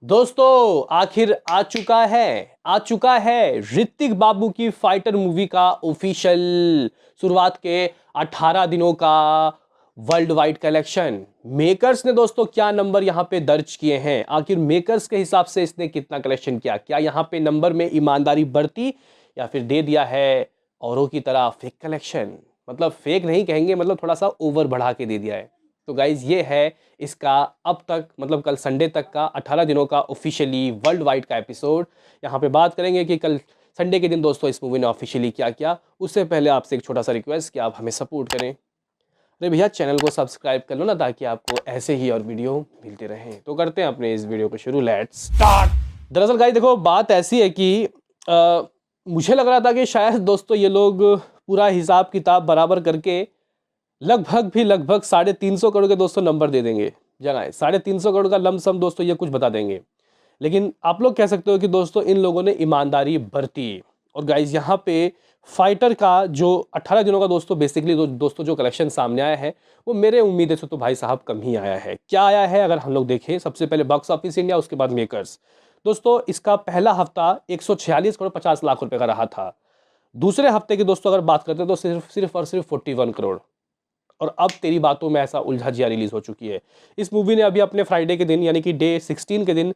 दोस्तों आखिर आ चुका है ऋतिक बाबू की फाइटर मूवी का ऑफिशियल शुरुआत के 18 दिनों का वर्ल्ड वाइड कलेक्शन। मेकर्स ने दोस्तों क्या नंबर यहां पे दर्ज किए हैं, आखिर मेकर्स के हिसाब से इसने कितना कलेक्शन किया, क्या यहां पे नंबर में ईमानदारी बरती या फिर दे दिया है औरों की तरह फेक कलेक्शन। मतलब फेक नहीं कहेंगे, मतलब थोड़ा सा ओवर बढ़ा के दे दिया है। तो गाइज ये है इसका अब तक मतलब कल संडे तक का 18 दिनों का ऑफिशियली वर्ल्ड वाइड का एपिसोड। यहाँ पे बात करेंगे कि कल संडे के दिन दोस्तों इस मूवी ने ऑफिशियली क्या किया। उससे पहले आपसे एक छोटा सा रिक्वेस्ट कि आप हमें सपोर्ट करें। अरे भैया चैनल को सब्सक्राइब कर लो ना, ताकि आपको ऐसे ही और वीडियो मिलते रहें। तो करते हैं अपने इस वीडियो को शुरू, लेट्स स्टार्ट। दरअसल गाइस देखो बात ऐसी है कि मुझे लग रहा था कि शायद दोस्तों ये लोग पूरा हिसाब किताब बराबर करके लगभग 350 करोड़ के दोस्तों नंबर दे देंगे। जगह 350 करोड़ का लमसम दोस्तों ये कुछ बता देंगे। लेकिन आप लोग कह सकते हो कि दोस्तों इन लोगों ने ईमानदारी बरती। और गाइज यहाँ पे फाइटर का जो 18 दिनों का दोस्तों बेसिकली दोस्तों जो कलेक्शन सामने आया है वो मेरे उम्मीद से तो भाई साहब कम ही आया है। क्या आया है अगर हम लोग देखें, सबसे पहले बॉक्स ऑफिस इंडिया, उसके बाद मेकर्स। दोस्तों इसका पहला हफ्ता 146 करोड़ 50 लाख रुपए का रहा था। दूसरे हफ्ते की दोस्तों अगर बात करते हैं तो सिर्फ और सिर्फ 41 करोड़। और अब तेरी बातों में ऐसा उलझा जिया रिलीज हो चुकी है। इस मूवी ने अभी अपने फ्राइडे के दिन यानी कि डे 16 के दिन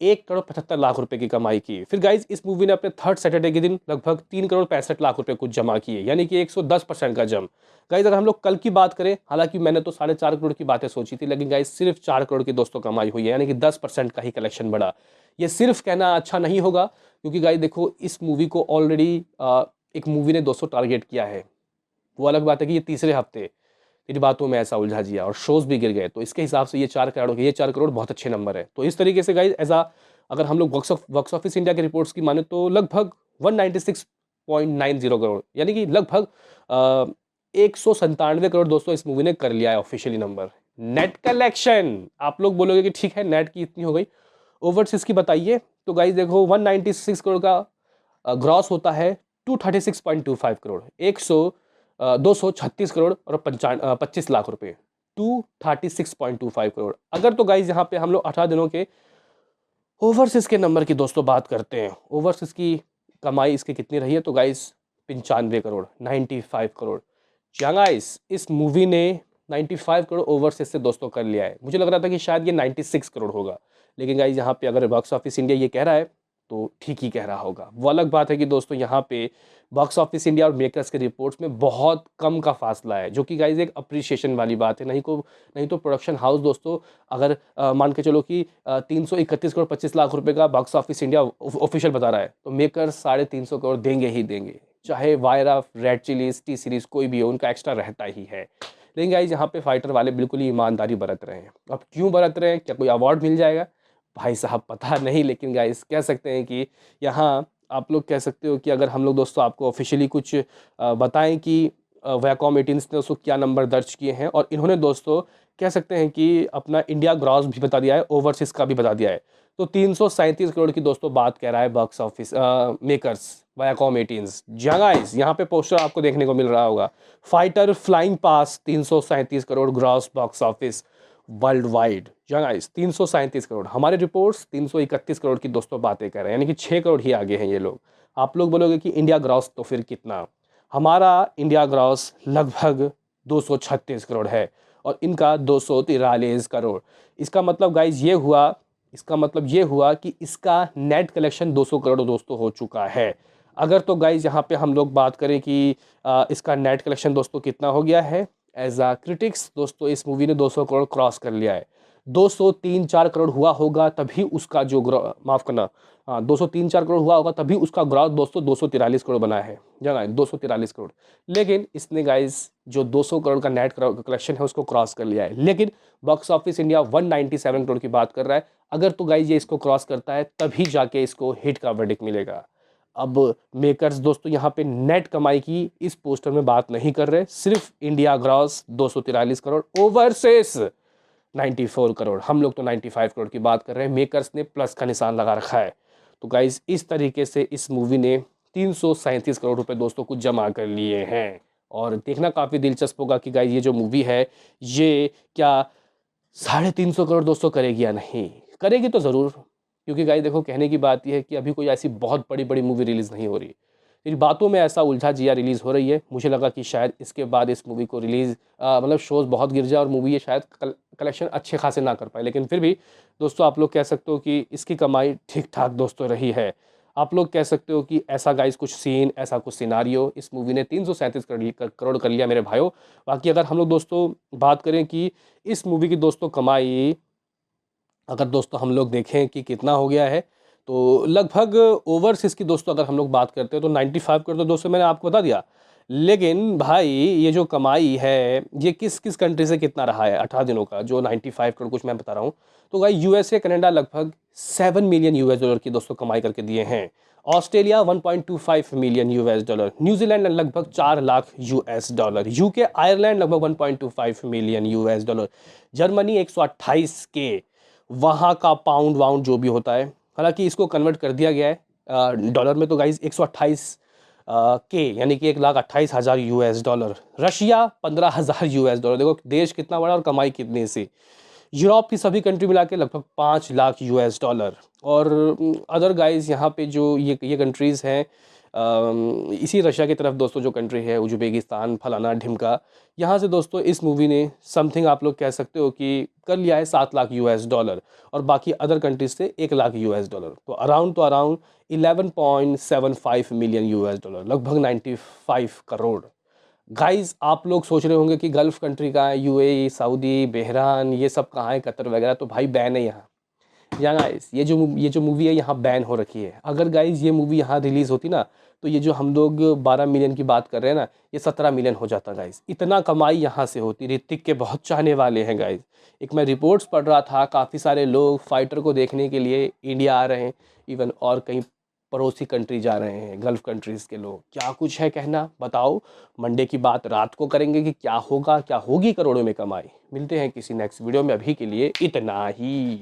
1 करोड़ 75 लाख रुपए की कमाई की। फिर गाइज इस मूवी ने अपने थर्ड सैटरडे के दिन लगभग 3 करोड़ 65 लाख रुपए कुछ जमा किए, यानी कि 110% का जम। गाइज अगर हम लोग कल की बात करें, हालांकि मैंने तो 4.5 करोड़ की बातें सोची थी, लेकिन गाइज सिर्फ 4 करोड़ की दोस्तों कमाई हुई है, यानी कि 10% का ही कलेक्शन बढ़ा। ये सिर्फ कहना अच्छा नहीं होगा, क्योंकि गाइज देखो इस मूवी को ऑलरेडी एक मूवी ने 200 टारगेट किया है। वो अलग बात है कि ये तीसरे हफ्ते तेरी बातों में ऐसा उलझा जिया और शोज भी गिर गए, तो इसके हिसाब से ये 4 करोड़ बहुत अच्छे नंबर है। तो इस तरीके से गाइज ऐसा अगर हम लोग बॉक्स ऑफिस इंडिया के रिपोर्ट्स की माने तो लगभग 196.90 करोड़, यानी कि लगभग 197 करोड़ दोस्तों इस मूवी ने कर लिया है ऑफिशियली नंबर। नेट कलेक्शन आप लोग बोलोगे कि ठीक है नेट की इतनी हो गई, ओवरसीज की बताइए। तो गाइज देखो 196 करोड़ का ग्रॉस होता है 236.25 करोड़, 236 करोड़ और 25 लाख रुपए, 236.25 करोड़। अगर तो गाइज यहाँ पे हम लोग 18 दिनों के ओवरसीज के नंबर की दोस्तों बात करते हैं, ओवरसीज की कमाई इसकी कितनी रही है, तो गाइज 95 करोड़, 95 करोड़। क्या गाइस इस मूवी ने 95 करोड़ ओवरसीज से दोस्तों कर लिया है। मुझे लग रहा था कि शायद ये 96 करोड़ होगा, लेकिन गाइज यहाँ पे अगर बॉक्स ऑफिस इंडिया ये कह रहा है तो ठीक ही कह रहा होगा। वो अलग बात है कि दोस्तों यहाँ पे बॉक्स ऑफिस इंडिया और मेकर्स के रिपोर्ट्स में बहुत कम का फासला है, जो कि गाइज एक अप्रिशिएशन वाली बात है। नहीं तो प्रोडक्शन हाउस दोस्तों अगर मान के चलो कि 331 करोड़ 25 लाख रुपए का बॉक्स ऑफिस इंडिया ऑफिशियल बता रहा है, तो मेकर्स 350 करोड़ देंगे ही देंगे, चाहे वायरा, रेड चिलीज, टी सीरीज कोई भी हो, उनका एक्स्ट्रा रहता ही है। लेकिन गाइज यहाँ पे फाइटर वाले बिल्कुल ही ईमानदारी बरत रहे हैं। अब क्यों बरत रहे हैं, क्या कोई अवार्ड मिल जाएगा भाई साहब पता नहीं, लेकिन गाइस कह सकते हैं कि यहाँ आप लोग कह सकते हो कि अगर हम लोग दोस्तों आपको ऑफिशियली कुछ बताएं कि वैकॉम 18 ने उसको क्या नंबर दर्ज किए हैं, और इन्होंने दोस्तों कह सकते हैं कि अपना इंडिया ग्रॉस भी बता दिया है, ओवरसीज का भी बता दिया है। तो 337 करोड़ की दोस्तों बात कह रहा है box office makers Viacom 18। Guys यहाँ पे पोस्टर आपको देखने को मिल रहा होगा, फाइटर फ्लाइंग पास 337 crore gross box office world wide. Guys 337 crore, हमारे रिपोर्ट्स 331 करोड़ की दोस्तों बातें कर रहे हैं, यानी कि 6 करोड़ ही आगे हैं ये लोग। आप लोग बोलोगे कि इंडिया ग्रॉस तो फिर कितना, हमारा इंडिया ग्रॉस लगभग 236 करोड़ है और इनका 243 करोड़। इसका मतलब गाइज ये हुआ कि इसका नेट कलेक्शन 200 करोड़ दोस्तों हो चुका है। अगर तो गाइज यहाँ पे हम लोग बात करें कि इसका नेट कलेक्शन दोस्तों कितना हो गया है, एज अ क्रिटिक्स दोस्तों इस मूवी ने 200 करोड़ क्रॉस कर लिया है। 203-4 करोड़ हुआ होगा तभी उसका जो माफ करना, हाँ 203-4 करोड़ हुआ होगा तभी उसका ग्रॉस दोस्तों 243 करोड़ बना है, जाना 243 करोड़। लेकिन इसने गाइज जो 200 करोड़ का नेट कलेक्शन है उसको क्रॉस कर लिया है, लेकिन बॉक्स ऑफिस इंडिया 197 करोड़ की बात कर रहा है। अगर तो गाइज ये इसको क्रॉस करता है तभी जाके इसको हिट का वर्डिक्ट मिलेगा। अब मेकर्स दोस्तों यहाँ पे नेट कमाई की इस पोस्टर में बात नहीं कर रहे, सिर्फ India gross 243 crore overseas 94 crore, हम लोग तो 95 करोड़ की बात कर रहे हैं, मेकर्स ने प्लस का निशान लगा रखा है। तो गाइज इस तरीके से इस मूवी ने 337 करोड़ रुपए दोस्तों कुछ जमा कर लिए हैं। और देखना काफ़ी दिलचस्प होगा कि गाइज ये जो मूवी है ये क्या 350 करोड़ दोस्तों करेगी या नहीं। करेगी तो ज़रूर, क्योंकि गाइस देखो, कहने की बात यह है कि अभी कोई ऐसी बहुत बड़ी बड़ी मूवी रिलीज़ नहीं हो रही। इन बातों में ऐसा उलझा जिया रिलीज़ हो रही है, मुझे लगा कि शायद इसके बाद इस मूवी को रिलीज़ मतलब शोज़ बहुत गिर जाए और मूवी ये शायद कलेक्शन अच्छे खासे ना कर पाए। लेकिन फिर भी दोस्तों आप लोग कह सकते हो कि इसकी कमाई ठीक-ठाक दोस्तों रही है। आप लोग कह सकते हो कि ऐसा गाइस कुछ सीन, ऐसा कुछ सिनेरियो इस मूवी ने 337 करोड़ कर लिया मेरे भाइयों। बाकी अगर हम लोग दोस्तों बात करें कि इस मूवी की दोस्तों कमाई, अगर दोस्तों हम लोग देखें कि कितना हो गया है, तो लगभग ओवरसीज़ की दोस्तों अगर हम लोग बात करते हैं तो 95 करोड़ तो दोस्तों मैंने आपको बता दिया। लेकिन भाई ये जो कमाई है, ये किस कंट्री से कितना रहा है 18 दिनों का, जो 95 करोड़ कुछ मैं बता रहा हूँ। तो भाई यूएसए, कनाडा लगभग 7 मिलियन यूएस डॉलर की दोस्तों कमाई करके दिए हैं। Australia 1.25 million US dollar, New Zealand लगभग 4 lakh US dollar, UK Ireland लगभग 1.25 मिलियन यूएस डॉलर, जर्मनी 128 के, वहाँ का पाउंड वाउंड जो भी होता है, हालांकि इसको कन्वर्ट कर दिया गया है डॉलर में, तो गाइज 128 के यानी कि 1,28,000 US dollar. Russia 15,000 US dollar. देखो देश कितना बड़ा और कमाई कितनी सी। यूरोप की सभी कंट्री मिला के लगभग 5 लाख यूएस डॉलर। और अदर गाइज यहाँ पे जो ये कंट्रीज़ हैं, इसी रशिया की तरफ दोस्तों जो कंट्री है उज़्बेकिस्तान फलाना ढिमका, यहाँ से दोस्तों इस मूवी ने समथिंग आप लोग कह सकते हो कि कर लिया है 7 लाख यूएस डॉलर, और बाकी अदर कंट्रीज से 1 लाख यूएस डॉलर, तो अराउंड 11.75 मिलियन यूएस डॉलर, लगभग 95 करोड़। गाइस आप लोग सोच रहे होंगे कि गल्फ़ कंट्री कहाँ है, यूएई, सऊदी, बहरान, ये सब कहाँ है, कतर वगैरह, तो भाई बैन है यहाँ। या गाइस ये जो मूवी है यहाँ बैन हो रखी है। अगर गाइस ये मूवी यहाँ रिलीज़ होती ना, तो ये जो हम लोग 12 मिलियन की बात कर रहे हैं ना, ये 17 मिलियन हो जाता गाइस। इतना कमाई यहाँ से होती। ऋतिक के बहुत चाहने वाले हैं गाइस। एक मैं रिपोर्ट्स पढ़ रहा था, काफ़ी सारे लोग फाइटर को देखने के लिए इंडिया आ रहे हैं, इवन और कहीं पड़ोसी कंट्री जा रहे हैं, गल्फ़ कंट्रीज़ के लोग। क्या कुछ है कहना, बताओ। मंडे की बात रात को करेंगे कि क्या होगा, क्या होगी करोड़ों में कमाई। मिलते हैं किसी नेक्स्ट वीडियो में, अभी के लिए इतना ही।